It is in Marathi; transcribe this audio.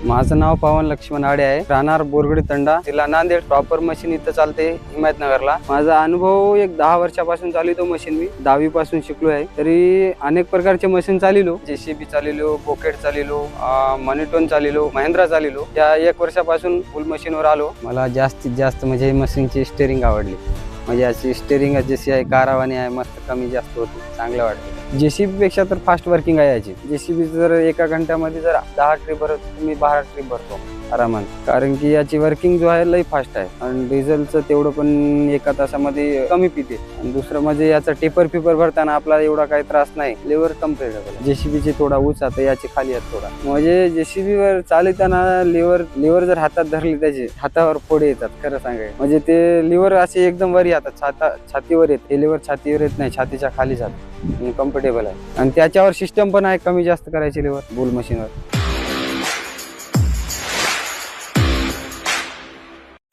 माझं नाव पवन लक्ष्मण आडे आहे, राहणार बोरगडी तंडा, जिल्हा नांदेड। प्रॉपर मशीन इथं चालते हिमायतनगरला। माझा अनुभव एक 10 वर्षापासून चालवतो मशीन। मी 10वी पासून शिकलो आहे, तरी अनेक प्रकारचे मशीन चालवलो। जेसीबी चालवलो, पोकेट चालवलो, मॉनिटोन चालवलो, महिंद्रा चालवलो। त्या 1 वर्षापासून फुल मशीनवर आलो। मला जास्तीत जास्त म्हणजे मशीनची स्टेरिंग आवडली। म्हणजे याची स्टेरिंग जशी आहे कारावानी आहे, मस्त कमी जास्त होती, चांगलं वाटतं। जेसीबी पेक्षा तर फास्ट वर्किंग आहे याची। जेसीबी जर एका घंट्यामध्ये जर 10 ट्रिप भरत, मी 12 ट्रिप भरतो आरामात, कारण की याची वर्किंग जो आहे लई फास्ट आहे आणि डिझेलचं तेवढं पण एका तासामध्ये कमी पिते। आणि दुसरं म्हणजे याचा टेपर भरताना आपला एवढा काही त्रास नाही, लेवर कम्फर्टेबल। जेसीबीचे थोडा उंच आता याची खाली आहे थोडा, म्हणजे जेसीबीवर चालताना लिव्हर जर हातात धरली त्याचे हातावर फोडे येतात, खरं सांगाय म्हणजे ते लिव्हर असे एकदम वर येतात, छातीवर येत। हे लिव्हर छातीवर येत नाही, छातीच्या खाली जात, कम्फर्टेबल आहे। आणि त्याच्यावर सिस्टम पण आहे कमी जास्त करायची लिव्हर बुल मशीनवर।